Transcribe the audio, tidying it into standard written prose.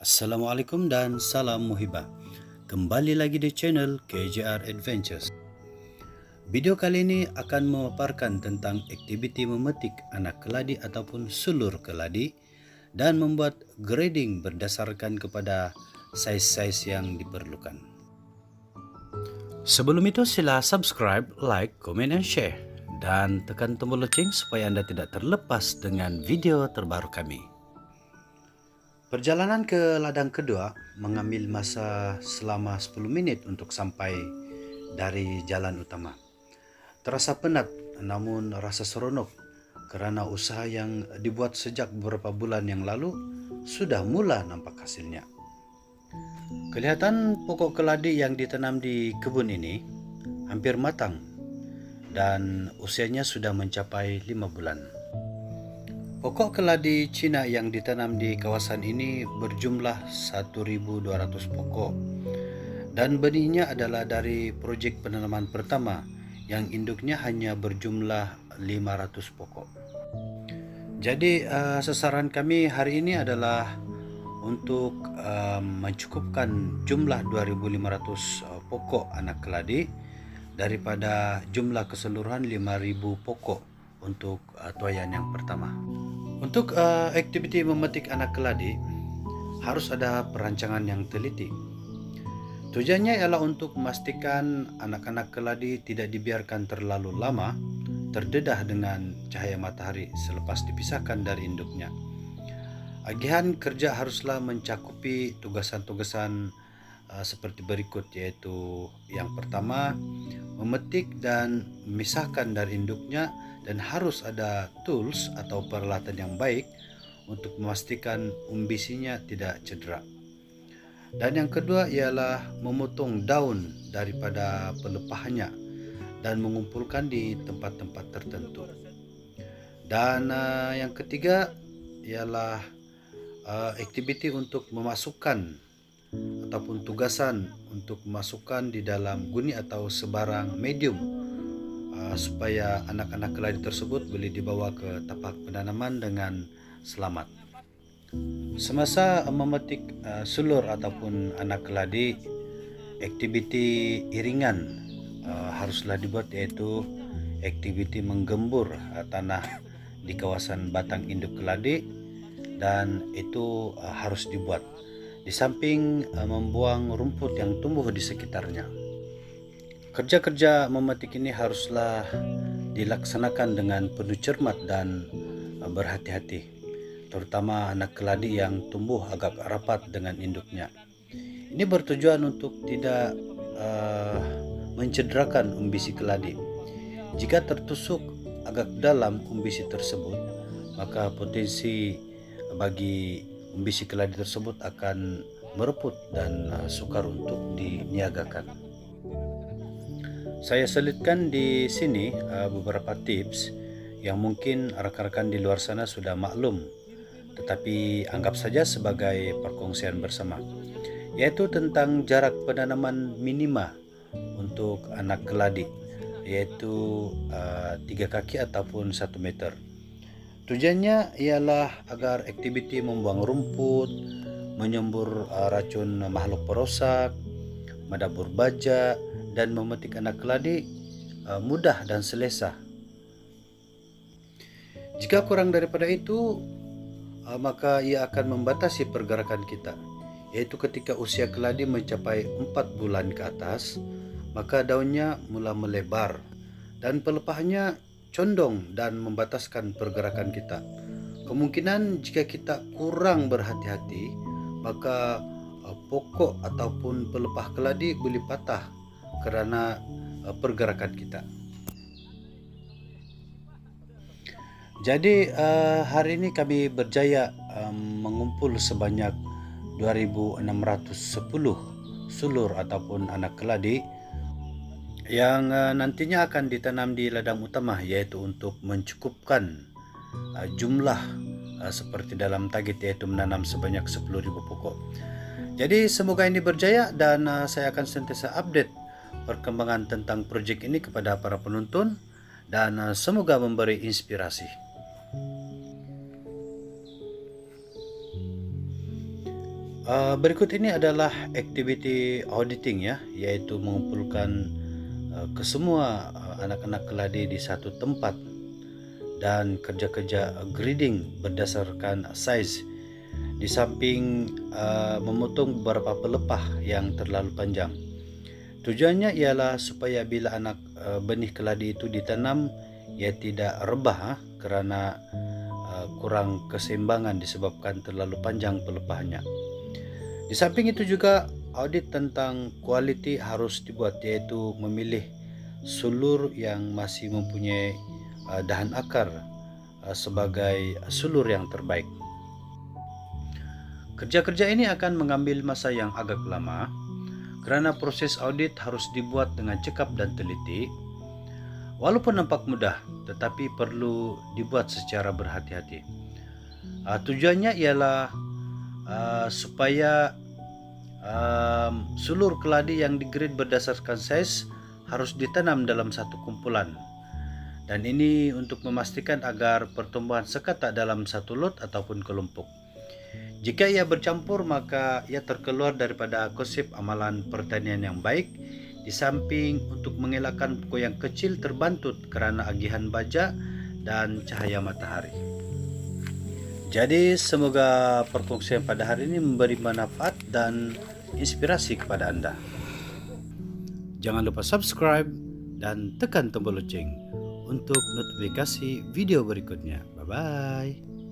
Assalamualaikum dan salam muhibah. Kembali lagi di channel KJR Adventures. Video kali ini akan memaparkan tentang aktiviti memetik anak keladi ataupun sulur keladi dan membuat grading berdasarkan kepada size-size yang diperlukan. Sebelum itu sila subscribe, like, comment, and share. Dan tekan tombol lonceng supaya Anda tidak terlepas dengan video terbaru kami. Perjalanan ke ladang kedua mengambil masa selama 10 menit untuk sampai dari jalan utama. Terasa penat namun rasa seronok kerana usaha yang dibuat sejak beberapa bulan yang lalu sudah mula nampak hasilnya. Kelihatan pokok keladi yang ditanam di kebun ini hampir matang dan usianya sudah mencapai 5 bulan. Pokok keladi Cina yang ditanam di kawasan ini berjumlah 1.200 pokok dan benihnya adalah dari projek penanaman pertama yang induknya hanya berjumlah 500 pokok. Jadi sasaran kami hari ini adalah untuk mencukupkan jumlah 2.500 pokok anak keladi daripada jumlah keseluruhan 5.000 pokok untuk tuayan yang pertama. Untuk aktiviti memetik anak keladi harus ada perancangan yang teliti. Tujuannya ialah untuk memastikan anak-anak keladi tidak dibiarkan terlalu lama terdedah dengan cahaya matahari selepas dipisahkan dari induknya. Agihan kerja haruslah mencakupi tugasan-tugasan seperti berikut, yaitu yang pertama, memetik dan memisahkan dari induknya, dan harus ada tools atau peralatan yang baik untuk memastikan umbisinya tidak cedera. Dan yang kedua ialah memotong daun daripada pelepahannya dan mengumpulkan di tempat-tempat tertentu. Dan yang ketiga ialah aktiviti untuk memasukkan ataupun tugasan untuk memasukkan di dalam guni atau sebarang medium supaya anak-anak keladi tersebut boleh dibawa ke tapak penanaman dengan selamat. Semasa memetik sulur ataupun anak keladi, aktiviti iringan haruslah dibuat, yaitu aktiviti menggembur tanah di kawasan batang induk keladi, dan itu harus dibuat di samping membuang rumput yang tumbuh di sekitarnya. Kerja-kerja memetik ini haruslah dilaksanakan dengan penuh cermat dan berhati-hati, terutama anak keladi yang tumbuh agak rapat dengan induknya. Ini bertujuan untuk tidak mencederakan umbisi keladi. Jika tertusuk agak dalam umbisi tersebut, maka potensi bagi umbisi keladi tersebut akan mereput dan sukar untuk diniagakan. Saya selitkan di sini beberapa tips yang mungkin rekan-rekan di luar sana sudah maklum, tetapi anggap saja sebagai perkongsian bersama, yaitu tentang jarak penanaman minima untuk anak keladi, yaitu 3 kaki ataupun 1 meter. Tujuannya ialah agar aktiviti membuang rumput, menyembur racun makhluk perosak, mendabur baja, dan memetik anak keladi mudah dan selesa. Jika kurang daripada itu, maka ia akan membatasi pergerakan kita, yaitu ketika usia keladi mencapai 4 bulan ke atas, maka daunnya mula melebar dan pelepahnya condong dan membataskan pergerakan kita. Kemungkinan jika kita kurang berhati-hati, maka pokok ataupun pelepah keladi boleh patah kerana pergerakan kita. Jadi hari ini kami berjaya mengumpul sebanyak 2.610 sulur ataupun anak keladi yang nantinya akan ditanam di ladang utama, yaitu untuk mencukupkan jumlah seperti dalam target, yaitu menanam sebanyak 10.000 pokok. Jadi semoga ini berjaya dan saya akan sentiasa update perkembangan tentang proyek ini kepada para penonton, dan semoga memberi inspirasi. Berikut ini adalah activity auditing ya, yaitu mengumpulkan kesemua anak-anak keladi di satu tempat dan kerja-kerja grading berdasarkan size. Di samping memotong beberapa pelepah yang terlalu panjang. Tujuannya ialah supaya bila anak benih keladi itu ditanam, ia tidak rebah kerana kurang keseimbangan disebabkan terlalu panjang pelepahnya. Di samping itu juga audit tentang kualiti harus dibuat, yaitu memilih sulur yang masih mempunyai dahan akar sebagai sulur yang terbaik. Kerja-kerja ini akan mengambil masa yang agak lama kerana proses audit harus dibuat dengan cekap dan teliti. Walaupun nampak mudah, tetapi perlu dibuat secara berhati-hati. Tujuannya ialah supaya sulur keladi yang digrade berdasarkan size harus ditanam dalam satu kumpulan, dan ini untuk memastikan agar pertumbuhan sekat tak dalam satu lot ataupun kelompok. Jika ia bercampur, maka ia terkeluar daripada konsep amalan pertanian yang baik, di samping untuk mengelakkan pokok yang kecil terbantut kerana agihan baja dan cahaya matahari. Jadi semoga perkongsian pada hari ini memberi manfaat dan inspirasi kepada Anda. Jangan lupa subscribe dan tekan tombol lonceng untuk notifikasi video berikutnya. Bye-bye.